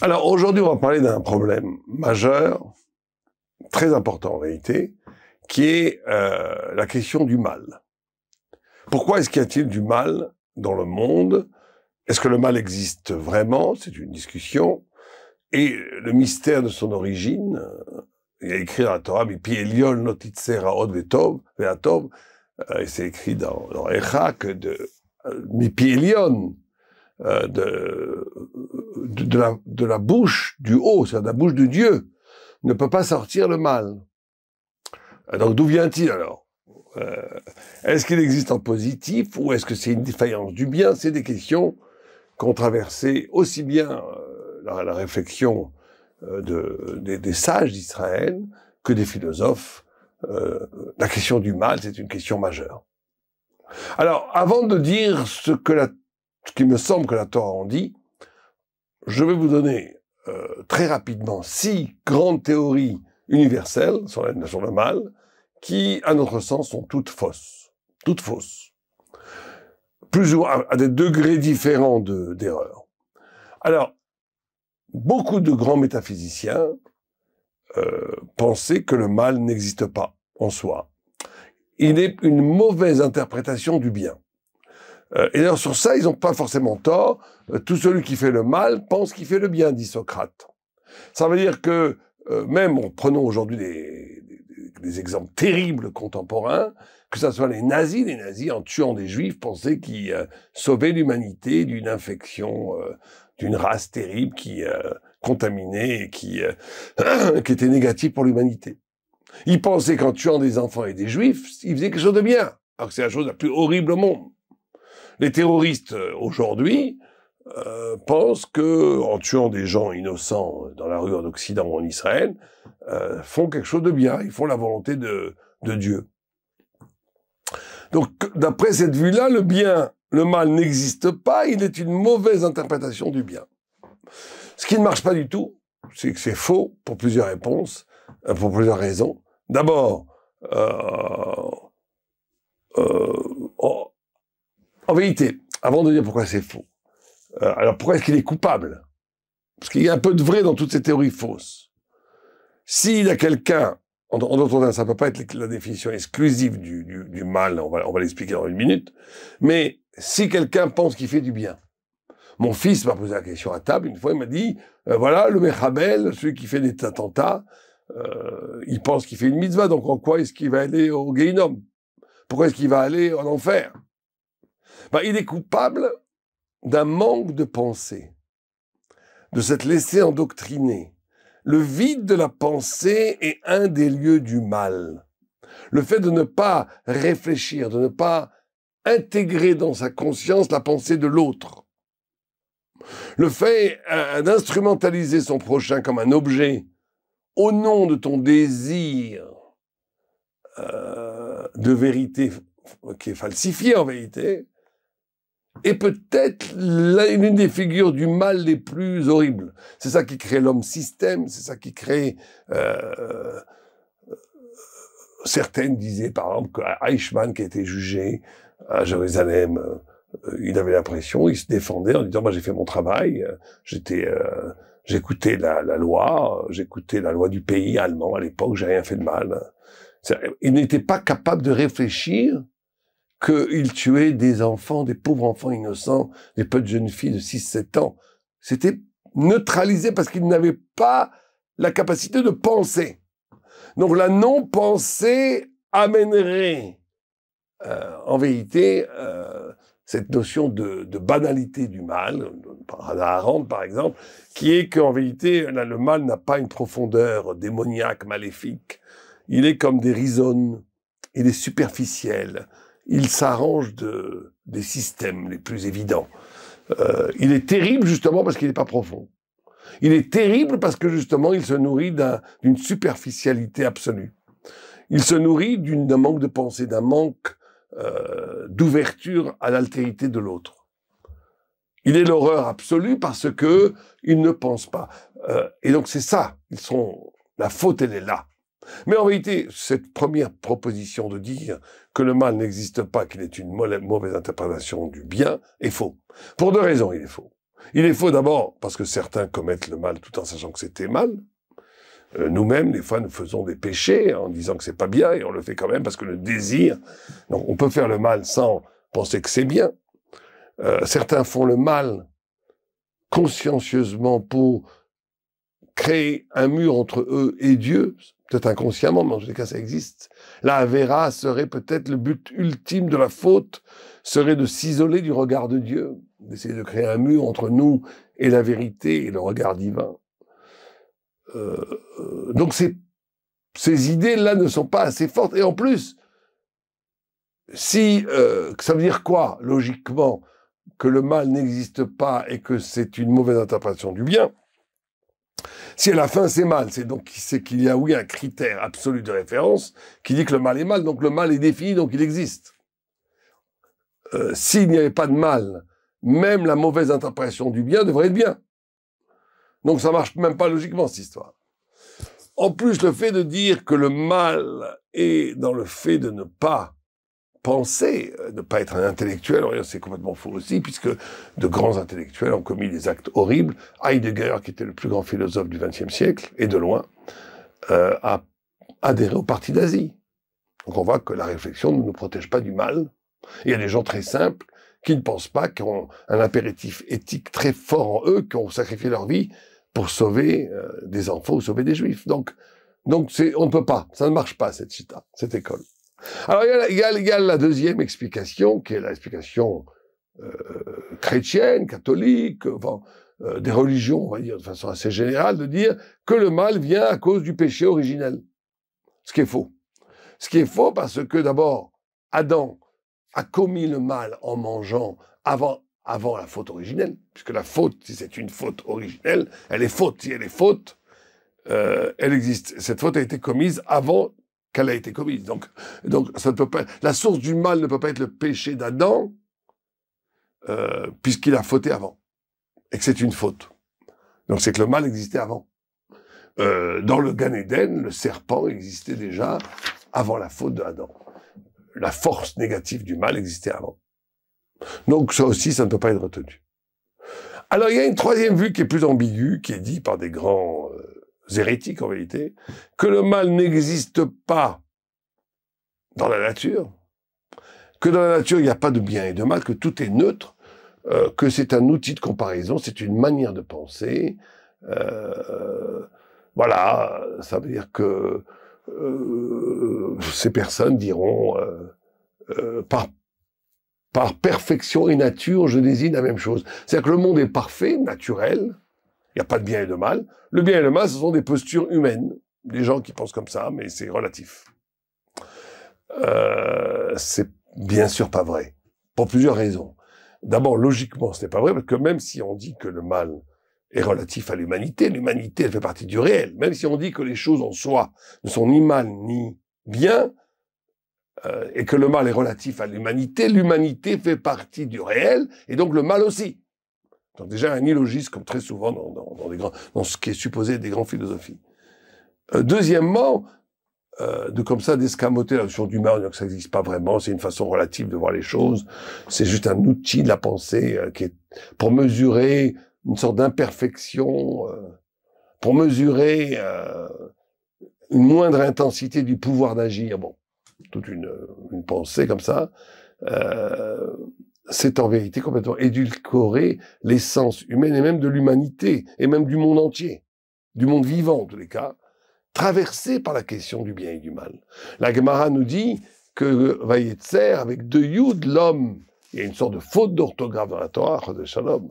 Alors aujourd'hui, on va parler d'un problème majeur, très important en réalité, qui est la question du mal. Pourquoi est-ce qu'il y a-t-il du mal dans le monde? Est-ce que le mal existe vraiment? C'est une discussion. Et le mystère de son origine, il y a écrit dans la Torah, Mipi Elion Notitzera Od Ve'atov, et c'est écrit dans Echa que Mipi Elion, de la bouche du haut, c'est-à-dire de la bouche de Dieu, ne peut pas sortir le mal. Donc d'où vient-il alors? Est-ce qu'il existe en positif ou est-ce que c'est une défaillance du bien? C'est des questions qu'ont traversé aussi bien la réflexion des sages d'Israël que des philosophes. La question du mal, c'est une question majeure. Alors, avant de dire ce qui me semble que la Torah en dit, je vais vous donner très rapidement 6 grandes théories universelles sur le mal, qui, à notre sens, sont toutes fausses. Toutes fausses. Plus ou moins à des degrés différents d'erreur. Alors, beaucoup de grands métaphysiciens pensaient que le mal n'existe pas en soi. Il est une mauvaise interprétation du bien. Et d'ailleurs, sur ça, ils n'ont pas forcément tort. Tout celui qui fait le mal pense qu'il fait le bien, dit Socrate. Ça veut dire que, même, prenons aujourd'hui des exemples terribles contemporains, que ce soit les nazis, en tuant des juifs, pensaient qu'ils sauvaient l'humanité d'une infection, d'une race terrible qui contaminait et qui était négative pour l'humanité. Ils pensaient qu'en tuant des enfants et des juifs, ils faisaient quelque chose de bien, alors que c'est la chose la plus horrible au monde. Les terroristes, aujourd'hui, pensent que, en tuant des gens innocents dans la rue en Occident ou en Israël, font quelque chose de bien, ils font la volonté de Dieu. Donc, d'après cette vue-là, le mal n'existe pas, il est une mauvaise interprétation du bien. Ce qui ne marche pas du tout, c'est que c'est faux pour plusieurs pour plusieurs raisons. D'abord, en vérité, avant de dire pourquoi c'est faux, alors pourquoi est-ce qu'il est coupable? Parce qu'il y a un peu de vrai dans toutes ces théories fausses. S'il y a quelqu'un, en d'autres termes, ça ne peut pas être la définition exclusive du mal, on va l'expliquer dans une minute, mais si quelqu'un pense qu'il fait du bien. Mon fils m'a posé la question à table, une fois il m'a dit, voilà, le Mechabel, celui qui fait des attentats, il pense qu'il fait une mitzvah, donc en quoi est-ce qu'il va aller au Gehinnom? Pourquoi est-ce qu'il va aller en enfer? Il est coupable d'un manque de pensée, de s'être laissé endoctriner. Le vide de la pensée est un des lieux du mal. Le fait de ne pas réfléchir, de ne pas intégrer dans sa conscience la pensée de l'autre. Le fait d'instrumentaliser son prochain comme un objet au nom de ton désir de vérité qui est falsifié en vérité, est peut-être l'une des figures du mal les plus horribles. C'est ça qui crée l'homme système, c'est ça qui crée... certaines disaient, par exemple, que Eichmann, qui a été jugé à Jérusalem, il avait l'impression, il se défendait en disant, moi j'ai fait mon travail, j'écoutais la loi, j'écoutais la loi du pays allemand à l'époque, j'ai rien fait de mal. Il n'était pas capable de réfléchir qu'il tuait des enfants, des pauvres enfants innocents, des petites jeunes filles de 6-7 ans. C'était neutralisé parce qu'il n'avait pas la capacité de penser. Donc la non-pensée amènerait, en vérité, cette notion de banalité du mal, par Hannah Arendt par exemple, qui est qu'en vérité, le mal n'a pas une profondeur démoniaque, maléfique. Il est comme des rhizomes, il est superficiel, il s'arrange des systèmes les plus évidents. Il est terrible justement parce qu'il n'est pas profond. Il est terrible parce que justement il se nourrit d'une superficialité absolue. Il se nourrit d'un manque de pensée, d'un manque d'ouverture à l'altérité de l'autre. Il est l'horreur absolue parce que il ne pense pas. Et donc c'est ça, la faute elle est là. Mais en vérité, cette première proposition de dire que le mal n'existe pas, qu'il est une mauvaise interprétation du bien, est faux. Pour 2 raisons, il est faux. Il est faux d'abord parce que certains commettent le mal tout en sachant que c'était mal. Nous-mêmes, des fois, nous faisons des péchés en disant que c'est pas bien et on le fait quand même parce que le désir... Donc, on peut faire le mal sans penser que c'est bien. Certains font le mal consciencieusement pour créer un mur entre eux et Dieu, peut-être inconsciemment, mais en tous les cas, ça existe. La Avera serait peut-être le but ultime de la faute, serait de s'isoler du regard de Dieu, d'essayer de créer un mur entre nous et la vérité et le regard divin. Donc ces idées-là ne sont pas assez fortes. Et en plus, si ça veut dire quoi, logiquement, que le mal n'existe pas et que c'est une mauvaise interprétation du bien, si à la fin c'est mal, c'est qu'il y a oui un critère absolu de référence qui dit que le mal est mal, donc le mal est défini, donc il existe. S'il n'y avait pas de mal, même la mauvaise interprétation du bien devrait être bien. Donc ça marche même pas logiquement, cette histoire. En plus, le fait de dire que le mal est dans le fait de ne pas penser, de ne pas être un intellectuel, c'est complètement faux aussi, puisque de grands intellectuels ont commis des actes horribles. Heidegger, qui était le plus grand philosophe du XXe siècle, et de loin, a adhéré au parti nazi. Donc on voit que la réflexion ne nous protège pas du mal. Il y a des gens très simples qui ne pensent pas, qui ont un impératif éthique très fort en eux, qui ont sacrifié leur vie pour sauver des enfants ou sauver des juifs. Donc on ne peut pas, ça ne marche pas cette chita, cette école. Alors il y a la deuxième explication, qui est l'explication chrétienne, catholique, enfin, des religions, on va dire de façon assez générale, de dire que le mal vient à cause du péché originel. Ce qui est faux. Ce qui est faux parce que d'abord, Adam a commis le mal en mangeant avant la faute originelle, puisque la faute, si c'est une faute originelle, elle est faute. Si elle est faute, elle existe. Cette faute a été commise avant qu'elle a été commise. Donc ça ne peut pas. La source du mal ne peut pas être le péché d'Adam, puisqu'il a fauté avant, et que c'est une faute. Donc c'est que le mal existait avant. Dans le Gan Eden, le serpent existait déjà avant la faute d'Adam. La force négative du mal existait avant. Donc ça aussi, ça ne peut pas être retenu. Alors il y a une troisième vue qui est plus ambiguë, qui est dit par des grands hérétiques en vérité, que le mal n'existe pas dans la nature, que dans la nature il n'y a pas de bien et de mal, que tout est neutre, que c'est un outil de comparaison, c'est une manière de penser. Voilà, ça veut dire que ces personnes diront par perfection et nature, je désigne la même chose. C'est-à-dire que le monde est parfait, naturel, il n'y a pas de bien et de mal. Le bien et le mal, ce sont des postures humaines, des gens qui pensent comme ça, mais c'est relatif. C'est bien sûr pas vrai, pour plusieurs raisons. D'abord, logiquement, ce n'est pas vrai, parce que même si on dit que le mal est relatif à l'humanité, l'humanité, elle fait partie du réel. Même si on dit que les choses en soi ne sont ni mal ni bien, et que le mal est relatif à l'humanité, l'humanité fait partie du réel, et donc le mal aussi. Donc déjà un illogisme, comme très souvent dans ce qui est supposé des grandes philosophies. Deuxièmement, comme ça d'escamoter la notion du mal, donc ça n'existe pas vraiment, c'est une façon relative de voir les choses, c'est juste un outil de la pensée qui est pour mesurer une sorte d'imperfection, pour mesurer une moindre intensité du pouvoir d'agir. Bon, toute une pensée comme ça, c'est en vérité complètement édulcorer l'essence humaine et même de l'humanité, et même du monde entier, du monde vivant en tous les cas, traversé par la question du bien et du mal. La Gemara nous dit que Vayetzer, avec deux yud, l'homme, il y a une sorte de faute d'orthographe dans la Torah, de Shalom,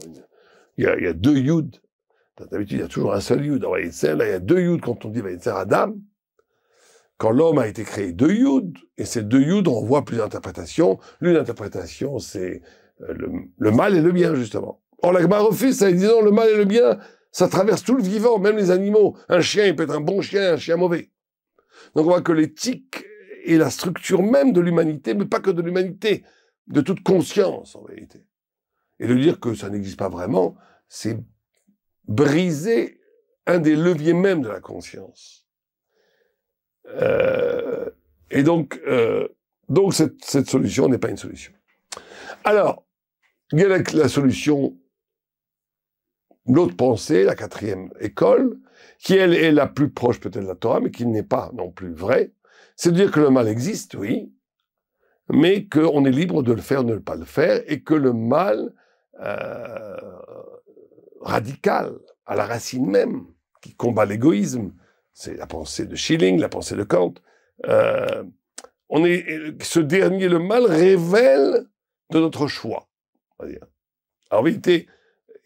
il y a deux yud. D'habitude, il y a toujours un seul yud. Dans Vayetzer, là, il y a deux yud quand on dit Vayetzer Adam. Quand l'homme a été créé, deux yud, et ces deux yud renvoient plusieurs interprétations. L'une interprétation, c'est le mal et le bien, justement. Or, la Gemara refuse ça, disant le mal et le bien, ça traverse tout le vivant, même les animaux. Un chien, il peut être un bon chien, un chien mauvais. Donc on voit que l'éthique est la structure même de l'humanité, mais pas que de l'humanité, de toute conscience, en réalité. Et de dire que ça n'existe pas vraiment, c'est briser un des leviers même de la conscience. Et donc cette solution n'est pas une solution. Alors, il y a la solution l'autre pensée, la quatrième école, qui elle est la plus proche peut-être de la Torah, mais qui n'est pas non plus vraie, c'est de dire que le mal existe, oui, mais qu'on est libre de le faire ou de ne pas le faire, et que le mal radical, à la racine même, qui combat l'égoïsme, c'est la pensée de Schilling, la pensée de Kant, ce dernier, le mal, révèle de notre choix. En vérité,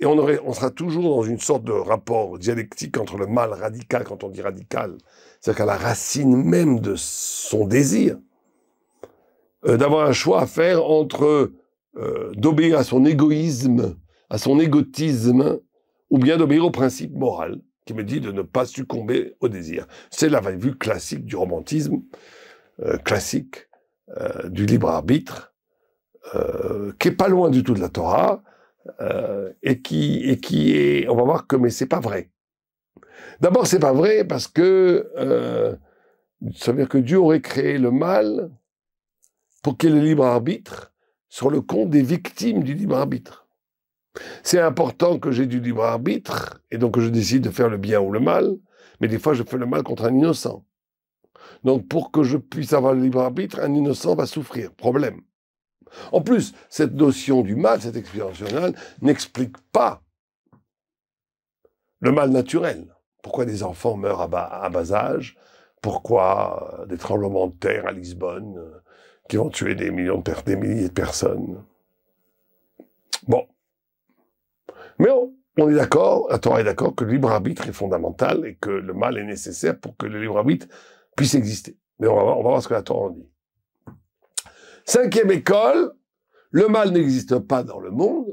et on sera toujours dans une sorte de rapport dialectique entre le mal radical, quand on dit radical, c'est-à-dire qu'à la racine même de son désir, d'avoir un choix à faire entre d'obéir à son égoïsme, à son égotisme, ou bien d'obéir au principe moral, qui me dit de ne pas succomber au désir. C'est la vue classique du romantisme, classique du libre arbitre, qui est pas loin du tout de la Torah, et qui est, on va voir que, mais c'est pas vrai. D'abord, c'est pas vrai parce que ça veut dire que Dieu aurait créé le mal pour qu'il y ait le libre arbitre sur le compte des victimes du libre arbitre. C'est important que j'ai du libre arbitre, et donc que je décide de faire le bien ou le mal, mais des fois je fais le mal contre un innocent. Donc pour que je puisse avoir le libre arbitre, un innocent va souffrir. Problème. En plus, cette notion du mal, cette expérience nationale, n'explique pas le mal naturel. Pourquoi des enfants meurent à bas âge? Pourquoi des tremblements de terre à Lisbonne qui vont tuer des milliers de personnes? Bon. Mais on est d'accord, la Torah est d'accord que le libre arbitre est fondamental et que le mal est nécessaire pour que le libre arbitre puisse exister. Mais on va voir ce que la Torah en dit. Cinquième école, le mal n'existe pas dans le monde,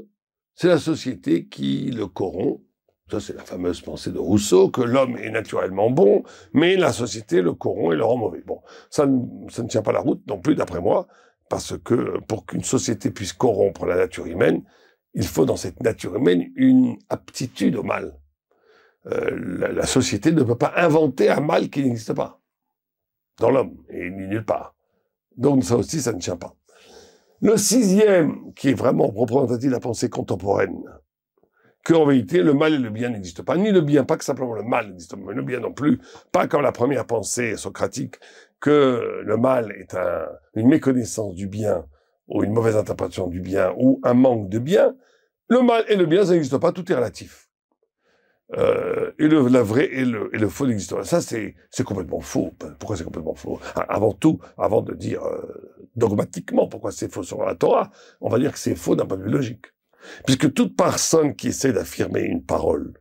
c'est la société qui le corrompt. Ça, c'est la fameuse pensée de Rousseau, que l'homme est naturellement bon, mais la société le corrompt et le rend mauvais. Bon, ça ne tient pas la route non plus, d'après moi, parce que pour qu'une société puisse corrompre la nature humaine, il faut dans cette nature humaine une aptitude au mal. La société ne peut pas inventer un mal qui n'existe pas dans l'homme, et ni nulle part. Donc ça aussi, ça ne tient pas. Le sixième, qui est vraiment représentatif de la pensée contemporaine, qu'en vérité, le mal et le bien n'existent pas. Ni le bien, pas que simplement le mal n'existe pas, mais le bien non plus. Pas comme la première pensée socratique, que le mal est une méconnaissance du bien, ou une mauvaise interprétation du bien, ou un manque de bien. Le mal et le bien, ça n'existe pas, tout est relatif. Et la vraie et le faux n'existent pas. Ça, c'est complètement faux. Pourquoi c'est complètement faux? Avant tout, avant de dire dogmatiquement pourquoi c'est faux sur la Torah, on va dire que c'est faux d'un point de vue logique. Puisque toute personne qui essaie d'affirmer une parole,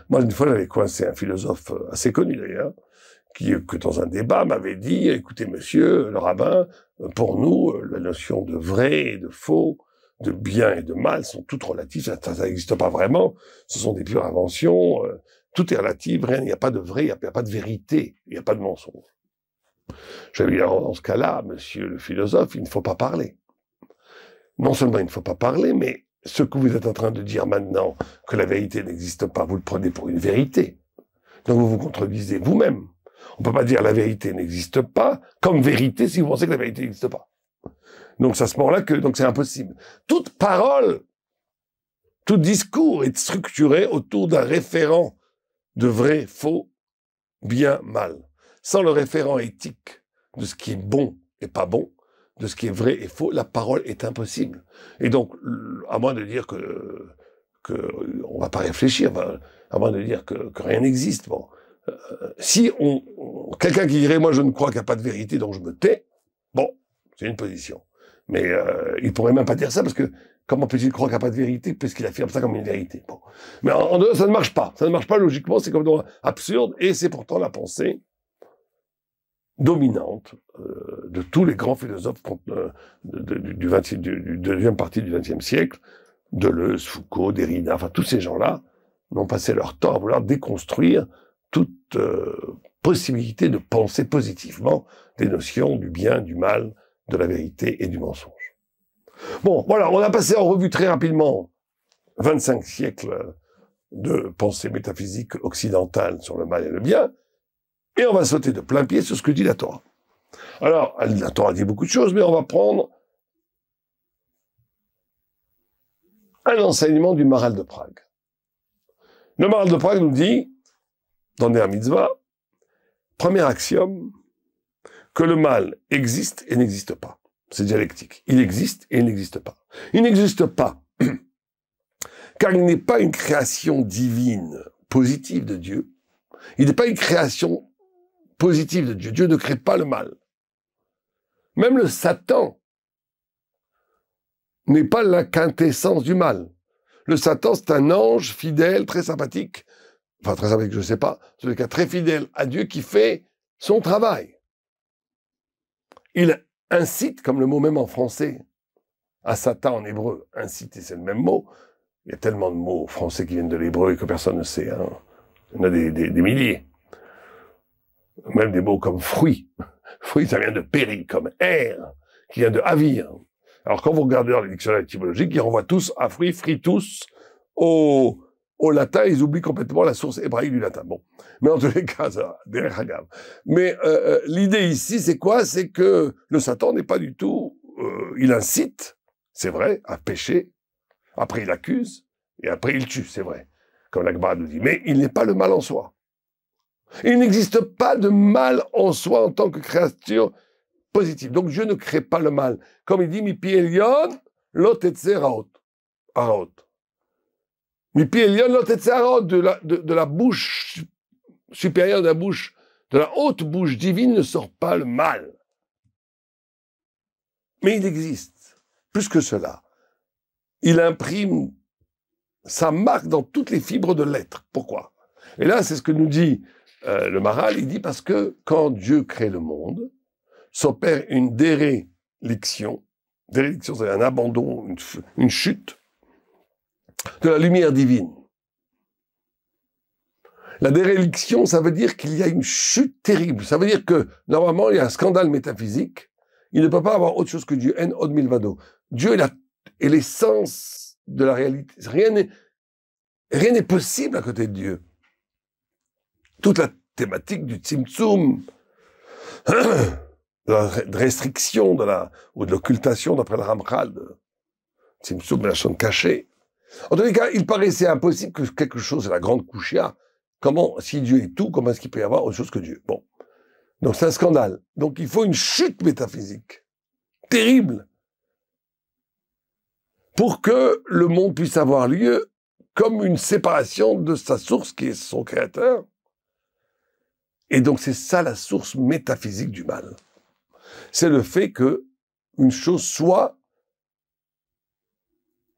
moi une fois j'avais coincé un philosophe assez connu d'ailleurs, que dans un débat m'avait dit, écoutez monsieur le rabbin, pour nous la notion de vrai et de faux, de bien et de mal sont toutes relatives, ça n'existe pas vraiment, ce sont des pures inventions, tout est relatif, rien, il n'y a pas de vrai, il n'y a pas de vérité, il n'y a pas de mensonge. J'avais dit, alors dans ce cas-là, monsieur le philosophe, il ne faut pas parler. Non seulement il ne faut pas parler, mais ce que vous êtes en train de dire maintenant, que la vérité n'existe pas, vous le prenez pour une vérité. Donc vous vous contredisez vous-même. On ne peut pas dire la vérité n'existe pas comme vérité si vous pensez que la vérité n'existe pas. Donc c'est à ce moment-là que donc c'est impossible. Toute parole, tout discours est structuré autour d'un référent de vrai, faux, bien, mal. Sans le référent éthique de ce qui est bon et pas bon, de ce qui est vrai et faux, la parole est impossible. Et donc, à moins de dire que on va pas réfléchir, à moins de dire que rien n'existe, bon. Si quelqu'un qui dirait, moi je ne crois qu'il n'y a pas de vérité, donc je me tais, bon, c'est une position. Mais il pourrait même pas dire ça, parce que comment peut-il croire qu'il n'y a pas de vérité, puisqu'il affirme ça comme une vérité? Bon. Mais en dehors, ça ne marche pas. Ça ne marche pas logiquement, c'est comme absurde, et c'est pourtant la pensée dominante de tous les grands philosophes du deuxième partie du XXe siècle, Deleuze, Foucault, Derrida, enfin tous ces gens-là ont passé leur temps à vouloir déconstruire toute possibilité de penser positivement des notions du bien, du mal, de la vérité et du mensonge. Bon, voilà, on a passé en revue très rapidement 25 siècles de pensée métaphysique occidentale sur le mal et le bien, et on va sauter de plein pied sur ce que dit la Torah. Alors, la Torah dit beaucoup de choses, mais on va prendre un enseignement du Maharal de Prague. Le Maharal de Prague nous dit, dans Ner Mitzvah, premier axiome, que le mal existe et n'existe pas. C'est dialectique. Il existe et il n'existe pas. Il n'existe pas, car il n'est pas une création divine, positive de Dieu. Il n'est pas une création positive de Dieu. Dieu ne crée pas le mal. Même le Satan n'est pas la quintessence du mal. Le Satan, c'est un ange fidèle, très sympathique. Enfin, très sympathique, je ne sais pas. En tout cas, très fidèle à Dieu qui fait son travail. Il incite, comme le mot même en français, à Satan en hébreu, inciter, c'est le même mot. Il y a tellement de mots français qui viennent de l'hébreu et que personne ne sait. Hein. Il y en a des milliers. Même des mots comme fruit. Fruit, ça vient de péri, comme air, qui vient de avir. Alors, quand vous regardez dans les dictionnaires étymologiques, ils renvoient tous à fruit, fritus, au latin, ils oublient complètement la source hébraïque du latin. Bon. Mais en tous les cas, ça, derrière Hagam. Mais l'idée ici, c'est quoi? C'est que le Satan n'est pas du tout... il incite, c'est vrai, à pécher. Après, il accuse. Et après, il tue, c'est vrai. Comme la Gemara nous dit. Mais il n'est pas le mal en soi. Il n'existe pas de mal en soi en tant que créature positive. Donc Dieu ne crée pas le mal. Comme il dit, mi pi elion, lo tetze raot. Mi pi elion, lo tetze raot, de la bouche supérieure, de la haute bouche divine ne sort pas le mal. Mais il existe. Plus que cela. Il imprime sa marque dans toutes les fibres de l'être. Pourquoi? Et là, c'est ce que nous dit le Maharal. Il dit parce que quand Dieu crée le monde, s'opère une déréliction. Déréliction, c'est un abandon, une chute de la lumière divine. La déréliction, ça veut dire qu'il y a une chute terrible. Ça veut dire que, normalement, il y a un scandale métaphysique. Il ne peut pas avoir autre chose que Dieu. En od milvado. Dieu est l'essence de la réalité. Rien n'est possible à côté de Dieu. Toute la thématique du tzimtzum, de la restriction, ou de l'occultation, d'après le Ramchal, de tzimtzum, la chose cachée. En tous les cas, il paraissait impossible que quelque chose, c'est la grande kushia. Comment, si Dieu est tout, comment est-ce qu'il peut y avoir autre chose que Dieu? Bon. Donc c'est un scandale. Donc il faut une chute métaphysique. Terrible. Pour que le monde puisse avoir lieu comme une séparation de sa source qui est son créateur. Et donc c'est ça la source métaphysique du mal. C'est le fait que une chose soit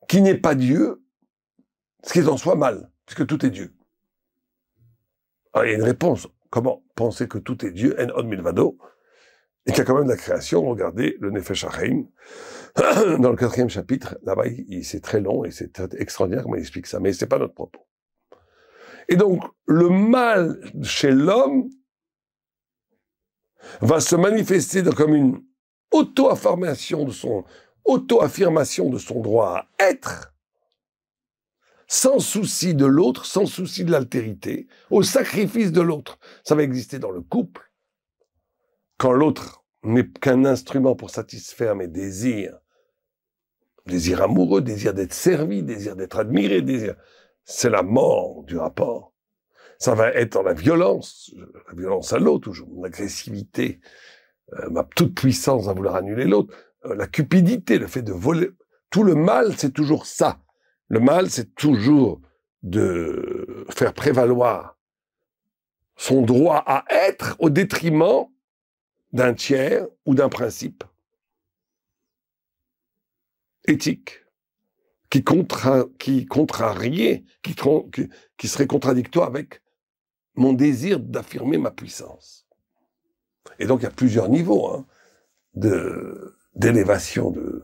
qui n'est pas Dieu, ce qui est en soi mal, puisque tout est Dieu. Alors il y a une réponse. Comment penser que tout est Dieu, en od milvado, et qu'il y a quand même de la création? Regardez le Nefesh HaChaim, dans le 4e chapitre, là-bas, c'est très long et c'est extraordinaire comment il explique ça, mais c'est pas notre propos. Et donc, le mal chez l'homme va se manifester comme une auto-affirmation de son droit à être, sans souci de l'autre, sans souci de l'altérité, au sacrifice de l'autre. Ça va exister dans le couple, quand l'autre n'est qu'un instrument pour satisfaire mes désirs, désir amoureux, désir d'être servi, désir d'être admiré, c'est la mort du rapport. Ça va être dans la violence à l'autre, toujours, mon agressivité, ma toute puissance à vouloir annuler l'autre, la cupidité, le fait de voler. Tout le mal, c'est toujours ça. Le mal, c'est toujours de faire prévaloir son droit à être au détriment d'un tiers ou d'un principe éthique qui serait contradictoire avec mon désir d'affirmer ma puissance. Et donc il y a plusieurs niveaux d'élévation de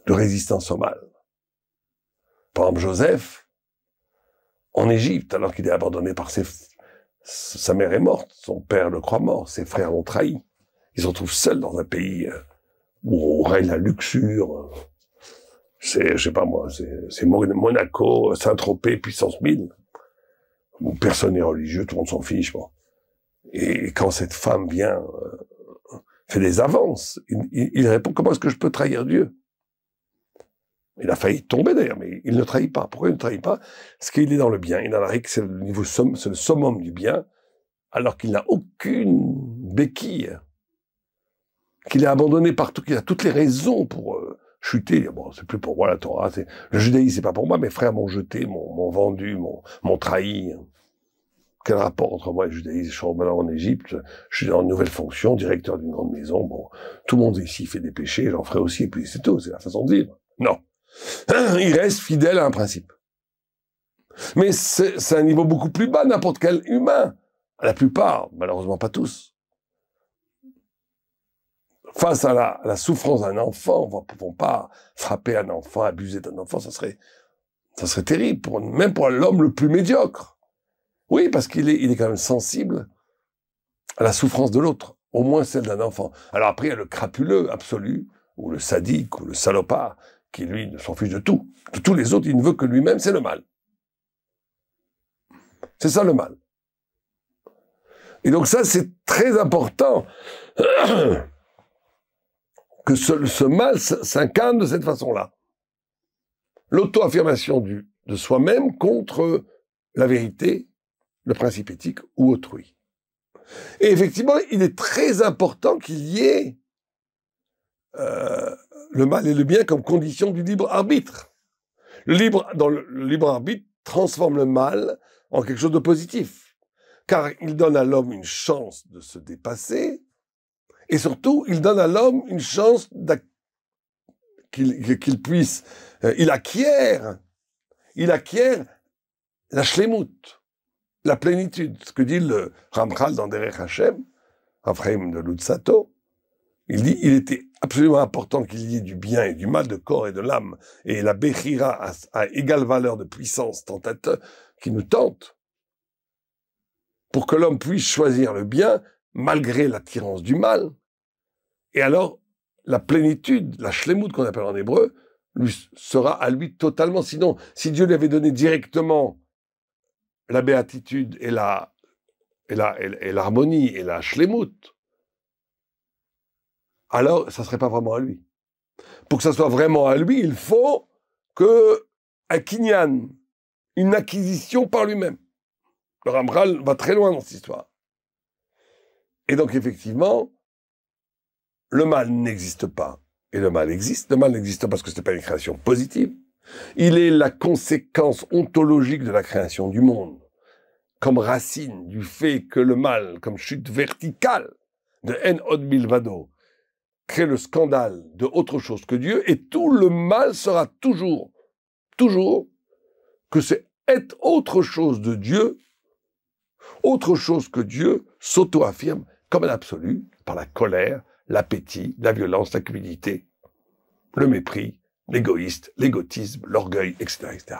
résistance au mal. Par exemple, Joseph, en Égypte, alors qu'il est abandonné par sa mère est morte, son père le croit mort, ses frères l'ont trahi. Ils se retrouvent seuls dans un pays où règne la luxure. Je sais pas moi, c'est Monaco, Saint-Tropez, puissance 1000, où personne n'est religieux, tout le monde s'en fiche. Bon. Et quand cette femme vient, fait des avances, il répond, comment est-ce que je peux trahir Dieu? Il a failli tomber d'ailleurs, mais il ne trahit pas. Pourquoi il ne trahit pas? Parce qu'il est dans le bien. Il est dans la règle, c'est le niveau c'est le summum du bien, alors qu'il n'a aucune béquille, qu'il est abandonné partout, qu'il a toutes les raisons pour chuter. Bon, c'est plus pour moi la Torah, le judaïsme, c'est pas pour moi, mes frères m'ont jeté, m'ont vendu, m'ont trahi. Quel rapport entre moi et le judaïsme? Je suis maintenant en Égypte, je suis en nouvelle fonction, directeur d'une grande maison. Bon, tout le monde ici fait des péchés, j'en ferai aussi, et puis c'est tout, c'est la façon de vivre. Non. Il reste fidèle à un principe. Mais c'est un niveau beaucoup plus bas, n'importe quel humain. La plupart, malheureusement pas tous. Face à la souffrance d'un enfant, on ne pouvons pas frapper un enfant, abuser d'un enfant, ça serait terrible, même pour l'homme le plus médiocre. Oui, parce qu'il est quand même sensible à la souffrance de l'autre, au moins celle d'un enfant. Alors après, il y a le crapuleux absolu, ou le sadique, ou le salopard, qui lui ne s'en fiche de tout. De tous les autres, il ne veut que lui-même, c'est le mal. C'est ça le mal. Et donc ça, c'est très important que ce mal s'incarne de cette façon-là. L'auto-affirmation de soi-même contre la vérité, le principe éthique ou autrui. Et effectivement, il est très important qu'il y ait le mal et le bien comme condition du libre arbitre. Le libre arbitre transforme le mal en quelque chose de positif, car il donne à l'homme une chance de se dépasser, et surtout, il donne à l'homme une chance qu'il puisse, il acquiert la shlemut, la plénitude. Ce que dit le Ramchal dans Derech Hashem, Raphaïm de Lutzato, il dit, il était absolument important qu'il y ait du bien et du mal de corps et de l'âme, et la Bechira à égale valeur de puissance tentateur qui nous tente, pour que l'homme puisse choisir le bien malgré l'attirance du mal. Et alors, la plénitude, la shlemut qu'on appelle en hébreu, lui sera à lui totalement. Sinon, si Dieu lui avait donné directement la béatitude et l'harmonie et la shlemut, alors ça serait pas vraiment à lui. Pour que ça soit vraiment à lui, il faut un kinyan, une acquisition par lui-même. Le Ramchal va très loin dans cette histoire. Et donc, effectivement, le mal n'existe pas. Et le mal existe. Le mal n'existe pas parce que ce n'est pas une création positive. Il est la conséquence ontologique de la création du monde, comme racine du fait que le mal, comme chute verticale de En Od Milvado, crée le scandale de autre chose que Dieu, et tout le mal sera toujours que c'est être autre chose de Dieu, autre chose que Dieu s'auto-affirme comme l'absolu par la colère, l'appétit, la violence, la cupidité, le mépris, l'égotisme, l'orgueil, etc., etc.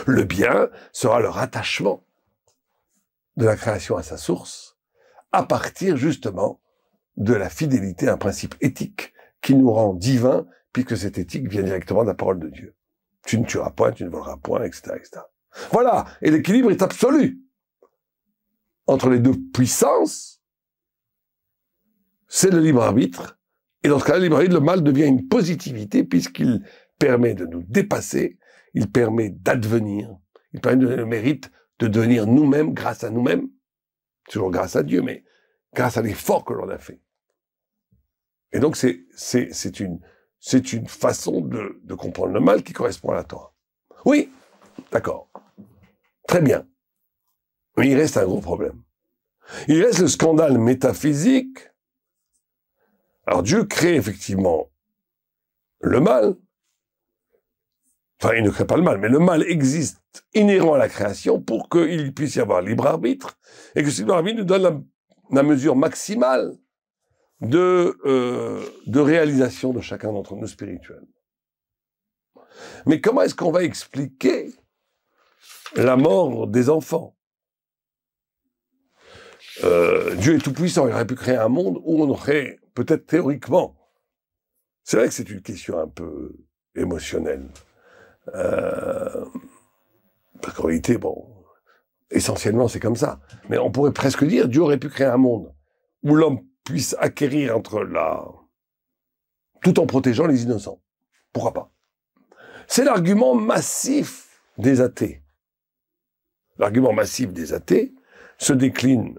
Le bien sera le rattachement de la création à sa source, à partir justement de la fidélité à un principe éthique qui nous rend divins, puisque cette éthique vient directement de la parole de Dieu. Tu ne tueras point, tu ne voleras point, etc., etc. Voilà, et l'équilibre est absolu entre les deux puissances. C'est le libre arbitre, et dans ce cas-là, le libre arbitre, le mal devient une positivité, puisqu'il permet de nous dépasser, il permet d'advenir, il permet de donner le mérite de devenir nous-mêmes grâce à nous-mêmes, toujours grâce à Dieu, mais grâce à l'effort que l'on a fait. Et donc, c'est une façon de comprendre le mal qui correspond à la Torah. Oui, d'accord. Très bien. Mais il reste un gros problème. Il reste le scandale métaphysique. Alors, Dieu crée effectivement le mal. Enfin, il ne crée pas le mal, mais le mal existe inhérent à la création pour qu'il puisse y avoir libre arbitre, et que ce libre arbitre nous donne la mesure maximale de réalisation de chacun d'entre nous spirituellement. Mais comment est-ce qu'on va expliquer la mort des enfants? Dieu est tout-puissant, il aurait pu créer un monde où on aurait, peut-être théoriquement, c'est vrai que c'est une question un peu émotionnelle, parce qu'en réalité, bon, essentiellement c'est comme ça, mais on pourrait presque dire, Dieu aurait pu créer un monde où l'homme puisse acquérir tout en protégeant les innocents. Pourquoi pas? C'est l'argument massif des athées. L'argument massif des athées se décline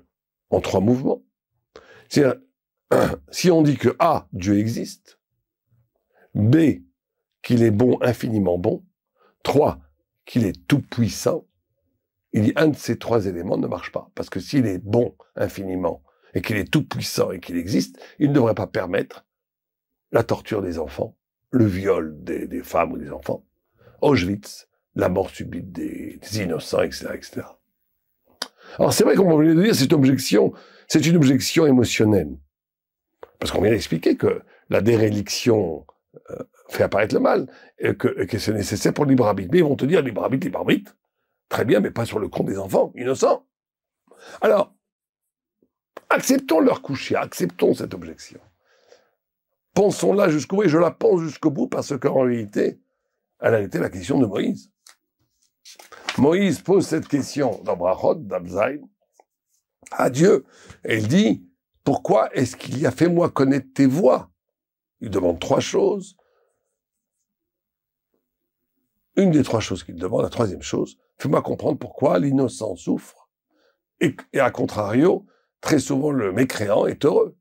en 3 mouvements. C'est-à-dire, si on dit que A, Dieu existe, B, qu'il est bon, infiniment bon, 3, qu'il est tout-puissant, il dit un de ces 3 éléments ne marche pas. Parce que s'il est bon infiniment, et qu'il est tout-puissant et qu'il existe, il ne devrait pas permettre la torture des enfants, le viol des femmes ou des enfants, Auschwitz, la mort subite des innocents, etc., etc. Alors c'est vrai, comme on venait de dire, c'est une objection émotionnelle. Parce qu'on vient d'expliquer que la déréliction fait apparaître le mal, et que c'est nécessaire pour le libre arbitre. Mais ils vont te dire, libre arbitre, très bien, mais pas sur le compte des enfants innocents. Alors, acceptons leur coucher, acceptons cette objection. Pensons-la jusqu'au bout, et je la pense jusqu'au bout, parce qu'en réalité, elle a été la question de Moïse. Moïse pose cette question dans Brachot, d'Abzaï, à Dieu, et il dit, pourquoi est-ce qu'il y a fait moi connaître tes voies? Il demande 3 choses. Une des 3 choses qu'il demande, la 3e chose, fais-moi comprendre pourquoi l'innocent souffre, et à contrario, très souvent le mécréant est heureux.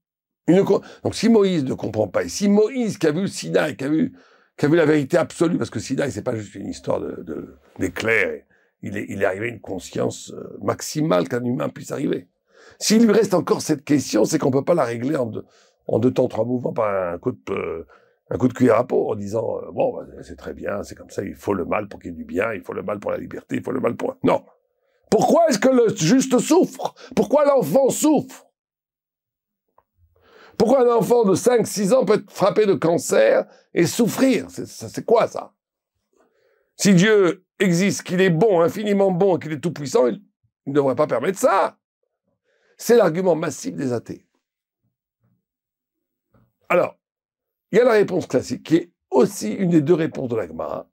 Donc si Moïse ne comprend pas, et si Moïse qui a vu le Sinaï, qui a vu la vérité absolue, parce que Sinaï c'est pas juste une histoire d'éclair, il est arrivé à une conscience maximale qu'un humain puisse arriver. S'il lui reste encore cette question, c'est qu'on peut pas la régler en 2 temps, 3 mouvements par un coup de cuillère à peau, en disant bon, c'est très bien, c'est comme ça, il faut le mal pour qu'il y ait du bien, il faut le mal pour la liberté, il faut le mal pour... Non. Pourquoi est-ce que le juste souffre? Pourquoi l'enfant souffre? Pourquoi un enfant de 5-6 ans peut être frappé de cancer et souffrir? C'est quoi ça? Si Dieu existe, qu'il est bon, infiniment bon, qu'il est tout-puissant, il ne devrait pas permettre ça. C'est l'argument massif des athées. Alors, il y a la réponse classique, qui est aussi une des 2 réponses de la Gemara,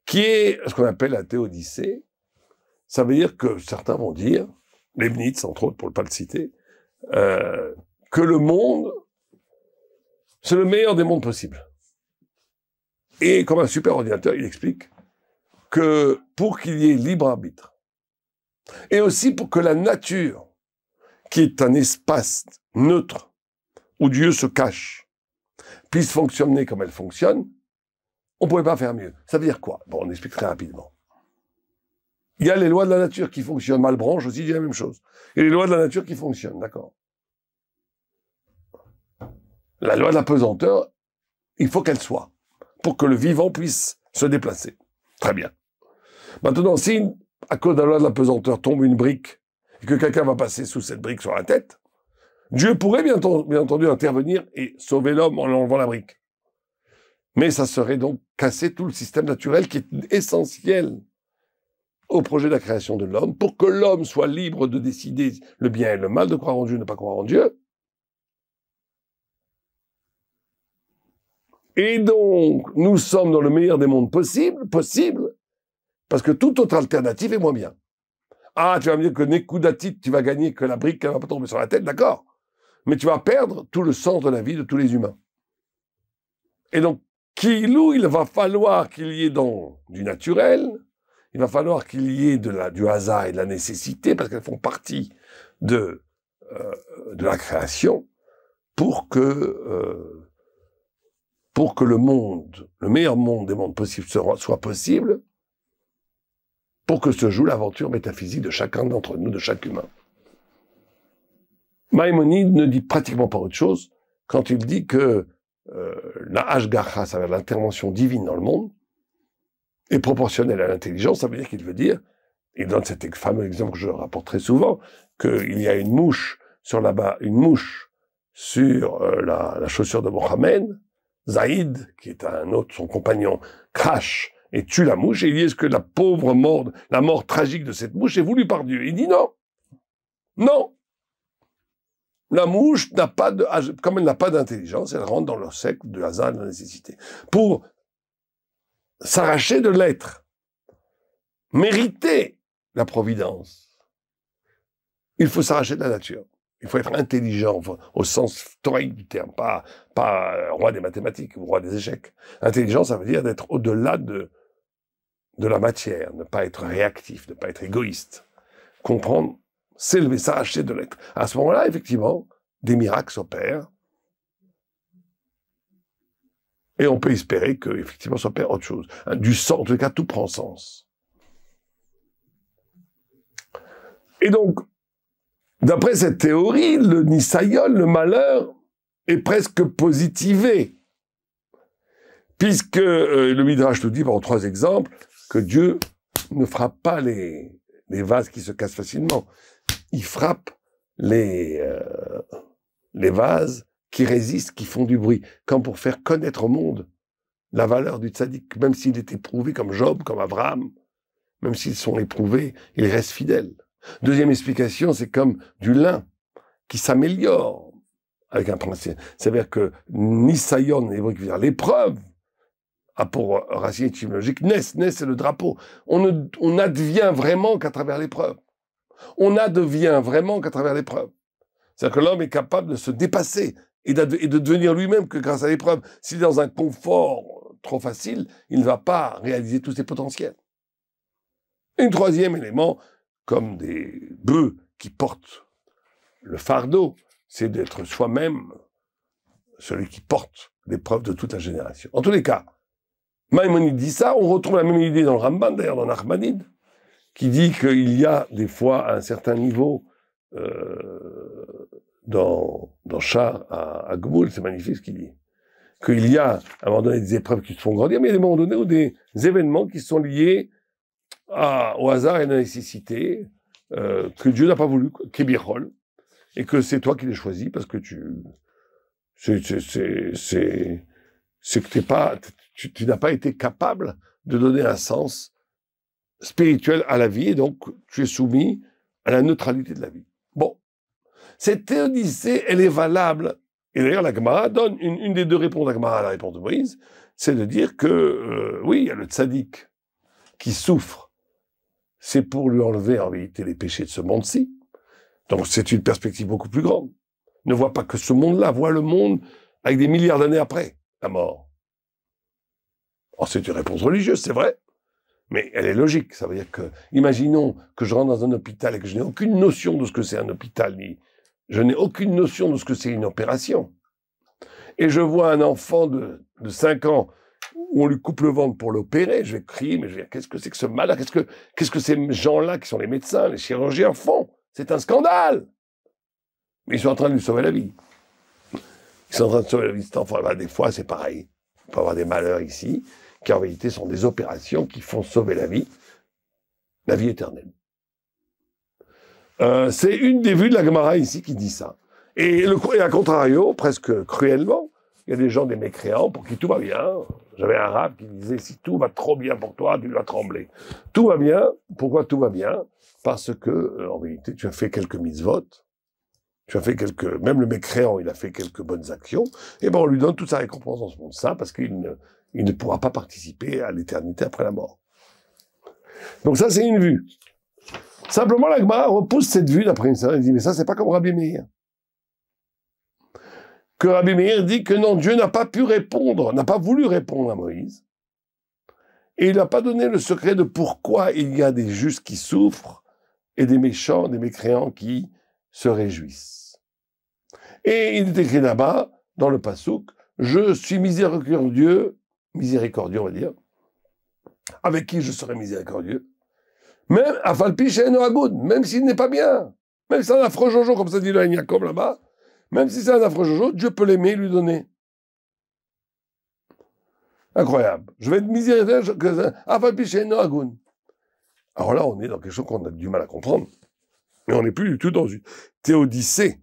qui est ce qu'on appelle la théodicée. Ça veut dire que certains vont dire, Leibniz, entre autres, pour ne pas le citer, que le monde, c'est le meilleur des mondes possibles. Et comme un super ordinateur, il explique que pour qu'il y ait libre arbitre, et aussi pour que la nature, qui est un espace neutre, où Dieu se cache, puisse fonctionner comme elle fonctionne, on ne pouvait pas faire mieux. Ça veut dire quoi? Bon, on explique très rapidement. Il y a les lois de la nature qui fonctionnent. Malebranche aussi dit la même chose. Et les lois de la nature qui fonctionnent, d'accord. La loi de la pesanteur, il faut qu'elle soit, pour que le vivant puisse se déplacer. Très bien. Maintenant, si, à cause de la loi de la pesanteur, tombe une brique, et que quelqu'un va passer sous cette brique sur la tête, Dieu pourrait bien entendu intervenir et sauver l'homme en enlevant la brique. Mais ça serait donc casser tout le système naturel qui est essentiel au projet de la création de l'homme, pour que l'homme soit libre de décider le bien et le mal, de croire en Dieu, de ne pas croire en Dieu. Et donc, nous sommes dans le meilleur des mondes possible, parce que toute autre alternative est moins bien. Ah, tu vas me dire que Nekoudatit, tu vas gagner, que la brique, elle va pas tomber sur la tête, d'accord. Mais tu vas perdre tout le sens de la vie de tous les humains. Et donc, il va falloir qu'il y ait du naturel, il va falloir qu'il y ait du hasard et de la nécessité, parce qu'elles font partie de la création, pour que le monde, le meilleur monde des mondes possibles soit possible, pour que se joue l'aventure métaphysique de chacun d'entre nous, de chaque humain. Maïmonide ne dit pratiquement pas autre chose quand il dit que la Hashgacha, ça veut dire l'intervention divine dans le monde, est proportionnelle à l'intelligence. Ça veut dire qu'il veut dire, il donne cet fameux exemple que je rapporte très souvent, qu'il y a une mouche sur la chaussure de Mohammed, Zaïd, qui est son compagnon, crache et tue la mouche, et il dit, est-ce que la mort tragique de cette mouche est voulue par Dieu? Il dit non. Non. La mouche comme elle n'a pas d'intelligence, elle rentre dans le cercle du hasard et de la nécessité. Pour s'arracher de l'être, mériter la providence, il faut s'arracher de la nature. Il faut être intelligent, au sens théorique du terme, pas roi des mathématiques ou roi des échecs. Intelligent, ça veut dire d'être au-delà de la matière, ne pas être réactif, ne pas être égoïste. Comprendre, c'est le message, c'est de l'être. À ce moment-là, effectivement, des miracles s'opèrent. Et on peut espérer qu'effectivement s'opère autre chose. Du sens, en tout cas, tout prend sens. Et donc, d'après cette théorie, le nisayon, le malheur, est presque positivé. Puisque le Midrash nous dit, par 3 exemples, que Dieu ne frappe pas les vases qui se cassent facilement. Il frappe les vases qui résistent, qui font du bruit, comme pour faire connaître au monde la valeur du tzaddik, même s'il est éprouvé comme Job, comme Abraham, même s'ils sont éprouvés, ils restent fidèles. Deuxième explication, c'est comme du lin qui s'améliore avec un principe. C'est-à-dire que nisayon, hébreu qui veut dire l'épreuve, a pour racine étymologique nes, c'est le drapeau. On n'advient vraiment qu'à travers l'épreuve. On n'advient vraiment qu'à travers l'épreuve. C'est-à-dire que l'homme est capable de se dépasser et de devenir lui-même que grâce à l'épreuve. S'il est dans un confort trop facile, il ne va pas réaliser tous ses potentiels. Et un troisième élément, comme des bœufs qui portent le fardeau, c'est d'être soi-même celui qui porte l'épreuve de toute la génération. En tous les cas, Maïmonide dit ça, on retrouve la même idée dans le Ramban, d'ailleurs dans Nachmanide, qui dit qu'il y a des fois à un certain niveau dans Char à Gmoul, c'est magnifique ce qu'il dit, qu'il y a à un moment donné des épreuves qui se font grandir, mais il y a des moments donnés où des événements qui sont liés au hasard et à la nécessité, que Dieu n'a pas voulu, Kébirol, et que c'est toi qui l'as choisi parce que c'est que tu n'as pas été capable de donner un sens spirituel à la vie, et donc tu es soumis à la neutralité de la vie. Bon, cette théodicée, elle est valable, et d'ailleurs la Gemara donne une des deux réponses de la Gemara à la réponse de Moïse, c'est de dire que, oui, il y a le tzaddik qui souffre, c'est pour lui enlever en réalité les péchés de ce monde-ci, donc c'est une perspective beaucoup plus grande. Ne voit pas que ce monde-là, voit le monde avec des milliards d'années après la mort. Oh, c'est une réponse religieuse, c'est vrai, mais elle est logique. Ça veut dire que, imaginons que je rentre dans un hôpital et que je n'ai aucune notion de ce que c'est un hôpital, je n'ai aucune notion de ce que c'est une opération. Et je vois un enfant de 5 ans où on lui coupe le ventre pour l'opérer, je vais crier, mais je vais dire, qu'est-ce que c'est que ce malheur? Qu'est-ce que ces gens-là qui sont les médecins, les chirurgiens font? C'est un scandale! Mais ils sont en train de lui sauver la vie. Ils sont en train de sauver la vie de cet enfant. Des fois, c'est pareil. Il peut y avoir des malheurs ici, qui en réalité sont des opérations qui font sauver la vie éternelle. C'est une des vues de la Gemara ici qui dit ça. Et à contrario, presque cruellement, il y a des gens, des mécréants, pour qui tout va bien. J'avais un rab qui disait, si tout va trop bien pour toi, tu dois trembler. Tout va bien. Pourquoi tout va bien? Parce que, en réalité, tu as fait quelques mitzvot. Même le mécréant, il a fait quelques bonnes actions. Et ben, on lui donne toute sa récompense dans ce monde. Ça, parce qu'il ne pourra pas participer à l'éternité après la mort. Donc ça, c'est une vue. Simplement, la Gemara repousse cette vue d'après une certaine. Elle dit, mais ça, c'est pas comme Rabbi Meir. Que Rabbi Meir dit que non, Dieu n'a pas pu répondre, n'a pas voulu répondre à Moïse. Et il n'a pas donné le secret de pourquoi il y a des justes qui souffrent et des méchants, des mécréants qui se réjouissent. Et il est écrit là-bas, dans le Passouk, je suis miséricordieux, on va dire, avec qui je serai miséricordieux, même à Falpiche et Noagoud, même s'il n'est pas bien, même si c'est un affreux Jojo, comme ça dit le Yaakov là-bas, même si c'est un affreux Jojo, Dieu peut l'aimer et lui donner. Incroyable. Je vais être miséricordieux à Falpiche et Noagoud. Alors là, on est dans quelque chose qu'on a du mal à comprendre, mais on n'est plus du tout dans une théodicée.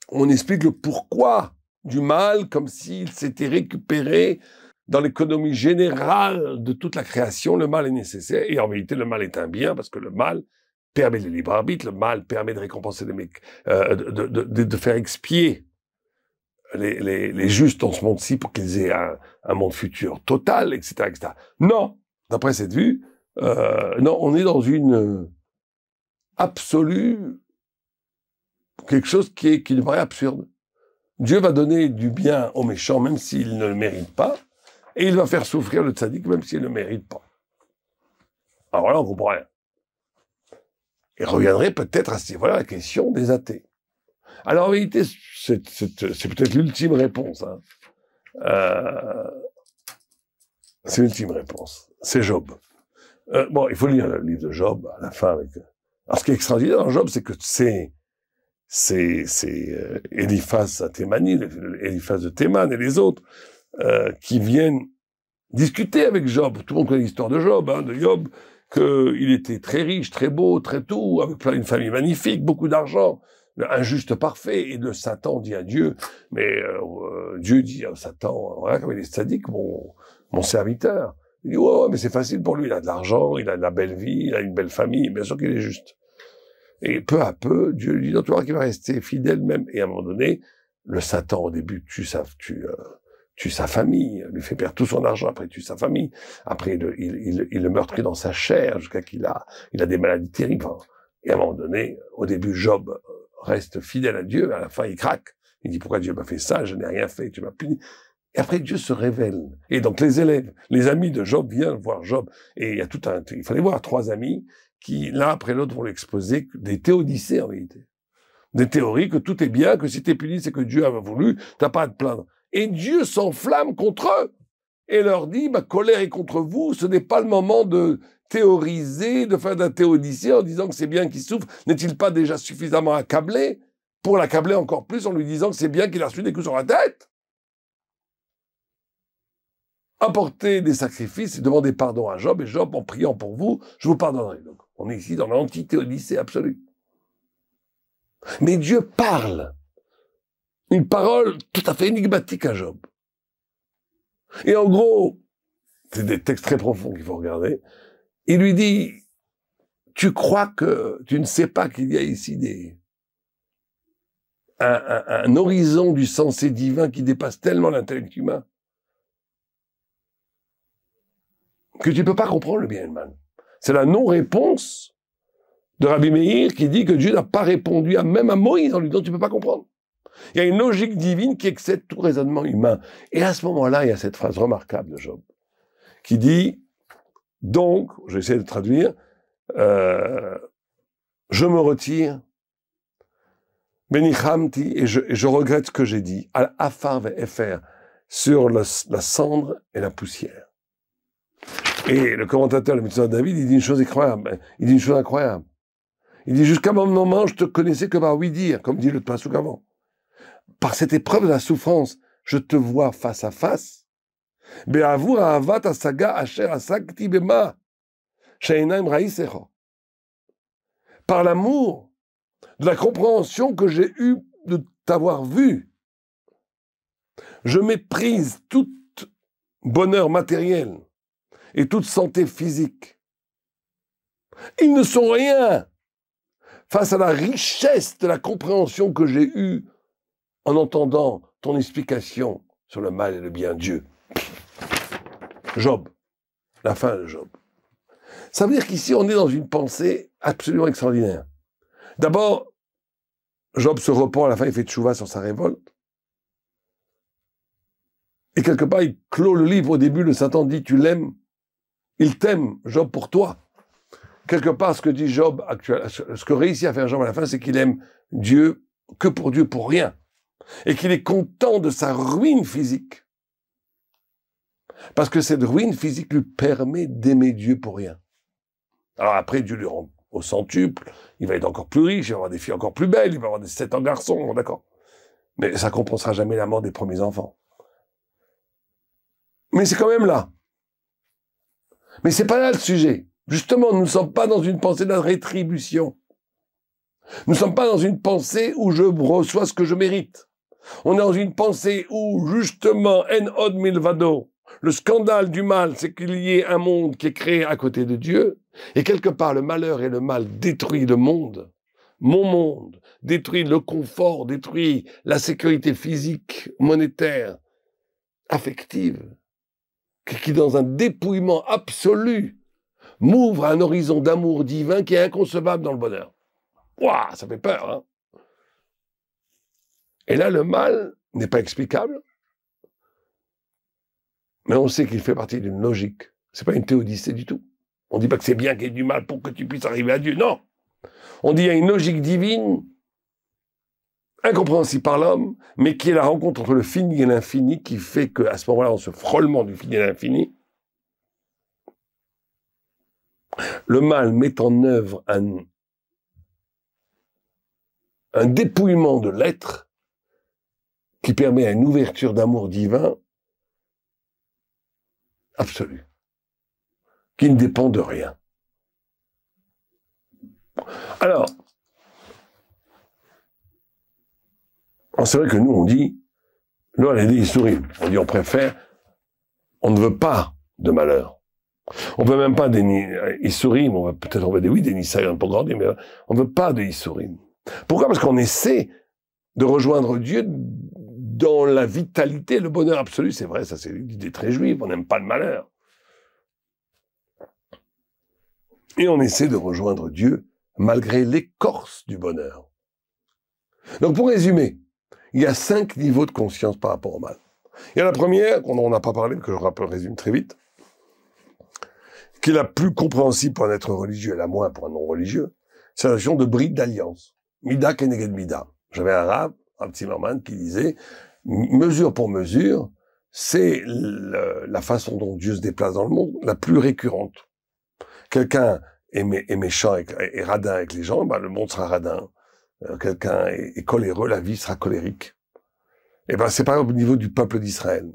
On explique le pourquoi du mal, comme s'il s'était récupéré dans l'économie générale de toute la création. Le mal est nécessaire, et en réalité, le mal est un bien, parce que le mal permet le libre arbitre, le mal permet de récompenser les mecs, de faire expier les justes dans ce monde-ci pour qu'ils aient un monde futur total, etc., etc. Non, d'après cette vue, non, on est dans une absolue quelque chose qui nous paraît absurde. Dieu va donner du bien aux méchants, même s'ils ne le méritent pas, et il va faire souffrir le tzaddik, même s'il ne le mérite pas. Alors là, on comprend rien. Et reviendrait peut-être à ce niveau-là la question des athées. Alors en vérité, c'est peut-être l'ultime réponse. Hein. C'est l'ultime réponse. C'est Job. Bon, il faut lire le livre de Job à la fin. Alors ce qui est extraordinaire dans Job, c'est que c'est Eliphaz à Thémanie, Eliphaz de Théman et les autres, qui viennent discuter avec Job. Tout le monde connaît l'histoire de Job, hein, de Job, qu'il était très riche, très beau, très tout, avec une famille magnifique, beaucoup d'argent, un juste parfait, et le Satan dit à Dieu, mais Dieu dit à Satan, voilà comme il est sadique, mon serviteur. Il dit, ouais, mais c'est facile pour lui, il a de l'argent, il a de la belle vie, il a une belle famille, bien sûr qu'il est juste. Et peu à peu, Dieu lui dit, non, tu vois qu'il va rester fidèle même, et à un moment donné, le Satan, au début, tue sa famille, lui fait perdre tout son argent, après tue sa famille, après il le meurtrit dans sa chair, jusqu'à qu'il a des maladies terribles. Et à un moment donné, au début, Job reste fidèle à Dieu, à la fin, il craque. Il dit, pourquoi Dieu m'a fait ça? Je n'ai rien fait, tu m'as puni. Et après, Dieu se révèle. Et donc, les élèves, les amis de Job viennent voir Job. Et il y a il fallait voir 3 amis qui, l'un après l'autre, vont lui exposer des théodicées, en réalité. Des théories que tout est bien, que si t'es puni, c'est que Dieu a voulu, t'as pas à te plaindre. Et Dieu s'enflamme contre eux. Et leur dit, ma colère est contre vous, ce n'est pas le moment de théoriser, de faire d'un théodicée en disant que c'est bien qu'il souffre. N'est-il pas déjà suffisamment accablé pour l'accabler encore plus en lui disant que c'est bien qu'il a reçu des coups sur la tête? Apportez des sacrifices et demandez pardon à Job, et Job, en priant pour vous, je vous pardonnerai. Donc, on est ici dans l'anti-théodicée absolue. Mais Dieu parle. Une parole tout à fait énigmatique à Job. Et en gros, c'est des textes très profonds qu'il faut regarder, il lui dit, tu crois que tu ne sais pas qu'il y a ici un horizon du sensé divin qui dépasse tellement l'intellect humain que tu ne peux pas comprendre le bien et le mal. C'est la non-réponse de Rabbi Meir qui dit que Dieu n'a pas répondu même à Moïse en lui disant tu ne peux pas comprendre. Il y a une logique divine qui excède tout raisonnement humain. Et à ce moment-là, il y a cette phrase remarquable de Job qui dit, donc, j'essaie de traduire, je me retire, Benichamti, et je regrette ce que j'ai dit, Afar ve'efer, sur la cendre et la poussière. Et le commentateur, le Mitzvah David, il dit une chose incroyable. Il dit une chose incroyable. Il dit, jusqu'à mon moment, je te connaissais que par oui dire, comme dit le Passouk avant. Par cette épreuve de la souffrance, je te vois face à face. Be'avur ahavat asaga asher asakti bema, she'einaim ra'isecha. Par l'amour de la compréhension que j'ai eue de t'avoir vu, je méprise tout bonheur matériel et toute santé physique. Ils ne sont rien face à la richesse de la compréhension que j'ai eue en entendant ton explication sur le mal et le bien. Dieu. Job. La fin de Job. Ça veut dire qu'ici, on est dans une pensée absolument extraordinaire. D'abord, Job se repent, à la fin, il fait tchouva sur sa révolte. Et quelque part, il clôt le livre. Au début, le Satan dit, tu l'aimes. Il t'aime, Job, pour toi. Quelque part, ce que dit Job, ce que réussit à faire Job à la fin, c'est qu'il aime Dieu que pour Dieu, pour rien. Et qu'il est content de sa ruine physique. Parce que cette ruine physique lui permet d'aimer Dieu pour rien. Alors après, Dieu lui rend au centuple, il va être encore plus riche, il va avoir des filles encore plus belles, il va avoir des 7 ans garçons, d'accord. Mais ça compensera jamais la mort des premiers enfants. Mais c'est quand même là. Mais c'est pas là le sujet. Justement, nous ne sommes pas dans une pensée de la rétribution. Nous ne sommes pas dans une pensée où je reçois ce que je mérite. On est dans une pensée où, justement, en od milvado, le scandale du mal, c'est qu'il y ait un monde qui est créé à côté de Dieu, et quelque part, le malheur et le mal détruisent le monde, mon monde, détruit le confort, détruit la sécurité physique, monétaire, affective, qui dans un dépouillement absolu, m'ouvre à un horizon d'amour divin qui est inconcevable dans le bonheur. Ouah, ça fait peur, hein. Et là, le mal n'est pas explicable, mais on sait qu'il fait partie d'une logique. C'est pas une théodicée du tout. On dit pas que c'est bien qu'il y ait du mal pour que tu puisses arriver à Dieu. Non. On dit qu'il y a une logique divine, incompréhensible par l'homme, mais qui est la rencontre entre le fini et l'infini, qui fait qu'à ce moment-là, dans ce frôlement du fini et l'infini, le mal met en œuvre un dépouillement de l'être qui permet une ouverture d'amour divin absolue, qui ne dépend de rien. Alors, c'est vrai que nous, on dit, nous, on a des Issourim. On dit, on ne veut pas de malheur. On veut même pas des Issourim, on veut des Nisaïm pour grandir, mais on veut pas de Issourim. Pourquoi? Parce qu'on essaie de rejoindre Dieu dans la vitalité, le bonheur absolu. C'est vrai, ça c'est l'idée très juive, on n'aime pas le malheur. Et on essaie de rejoindre Dieu malgré l'écorce du bonheur. Donc pour résumer, il y a 5 niveaux de conscience par rapport au mal. Il y a la première, qu'on n'en a pas parlé, que je résume très vite, qui est la plus compréhensible pour un être religieux et la moins pour un non-religieux, c'est la notion de bride d'alliance. Mida keneged mida. J'avais un Rav Zimmerman, qui disait, mesure pour mesure, c'est la façon dont Dieu se déplace dans le monde la plus récurrente. Quelqu'un est méchant et radin avec les gens, le monde sera radin. Quelqu'un est coléreux, la vie sera colérique. Et c'est pareil au niveau du peuple d'Israël.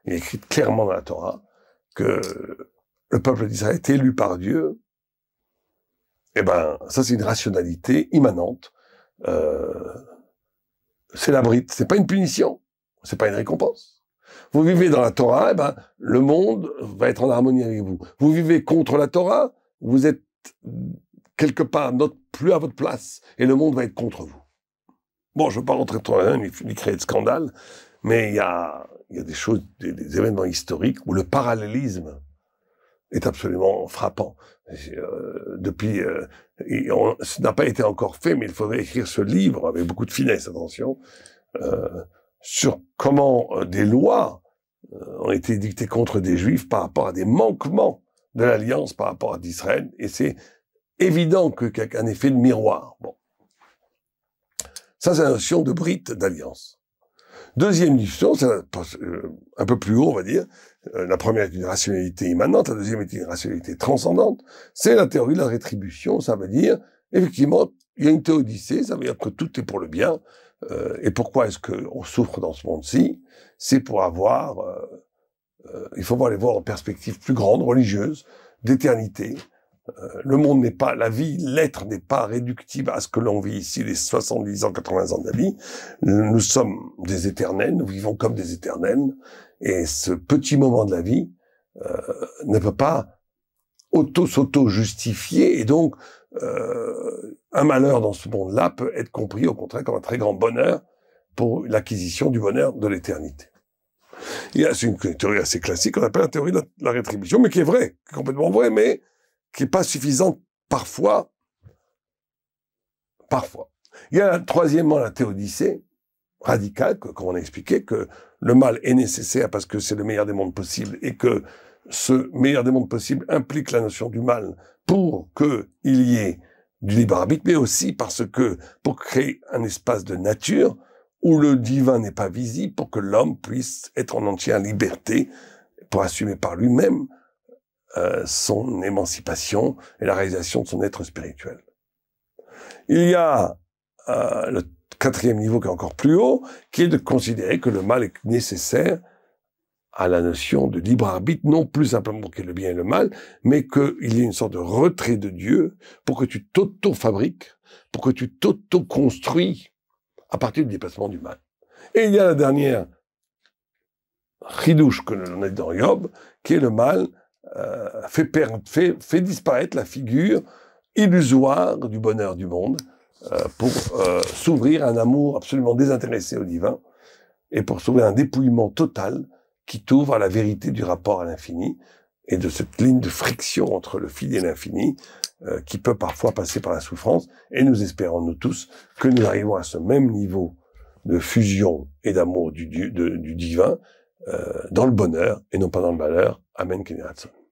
Il est écrit clairement dans la Torah que le peuple d'Israël est élu par Dieu. Ça c'est une rationalité immanente. C'est la bride, c'est pas une punition, c'est pas une récompense. Vous vivez dans la Torah, le monde va être en harmonie avec vous. Vous vivez contre la Torah, vous êtes quelque part plus à votre place, et le monde va être contre vous. Bon, je ne veux pas rentrer trop là, ni créer de scandale, mais il y a des choses, des événements historiques où le parallélisme est absolument frappant. Ce n'a pas été encore fait, mais il faudrait écrire ce livre avec beaucoup de finesse, attention, sur comment des lois ont été dictées contre des Juifs par rapport à des manquements de l'Alliance par rapport à d'Israël, et c'est évident qu'il y a un effet de miroir. Bon. Ça, c'est la notion de bride d'alliance. Deuxième notion, c'est un peu plus haut, on va dire. La première est une rationalité immanente, la deuxième est une rationalité transcendante. C'est la théorie de la rétribution. Ça veut dire, effectivement, il y a une théodicée, ça veut dire que tout est pour le bien. Et pourquoi est-ce qu'on souffre dans ce monde-ci? C'est pour avoir... il faut aller voir en perspective plus grande, religieuse, d'éternité. Le monde n'est pas, la vie, l'être n'est pas réductible à ce que l'on vit ici, les 70 ans, 80 ans de la vie. Nous sommes des éternels, nous vivons comme des éternels, et ce petit moment de la vie ne peut pas s'auto-justifier, et donc un malheur dans ce monde-là peut être compris au contraire comme un très grand bonheur pour l'acquisition du bonheur de l'éternité. C'est une théorie assez classique qu'on appelle la théorie de la rétribution, mais qui est vraie, qui est complètement vraie, mais qui n'est pas suffisante parfois. Il y a troisièmement la théodicée radicale, comme on a expliqué, que le mal est nécessaire parce que c'est le meilleur des mondes possibles et que ce meilleur des mondes possibles implique la notion du mal pour qu'il y ait du libre arbitre, mais aussi parce que pour créer un espace de nature où le divin n'est pas visible, pour que l'homme puisse être en entière liberté pour assumer par lui-même son émancipation et la réalisation de son être spirituel. Il y a le quatrième niveau qui est encore plus haut, qui est de considérer que le mal est nécessaire à la notion de libre arbitre, non plus simplement qu'il y ait le bien et le mal, mais qu'il y ait une sorte de retrait de Dieu pour que tu t'auto-fabriques, pour que tu t'auto-construis à partir du dépassement du mal. Et il y a la dernière chidouche que l'on a dit dans Job, qui est le mal fait disparaître la figure illusoire du bonheur du monde pour s'ouvrir à un amour absolument désintéressé au divin et pour s'ouvrir un dépouillement total qui t'ouvre à la vérité du rapport à l'infini et de cette ligne de friction entre le fini et l'infini qui peut parfois passer par la souffrance, et nous espérons, nous tous, que nous arrivons à ce même niveau de fusion et d'amour du divin, dans le bonheur et non pas dans le malheur. Amen, Ken Yeratzon.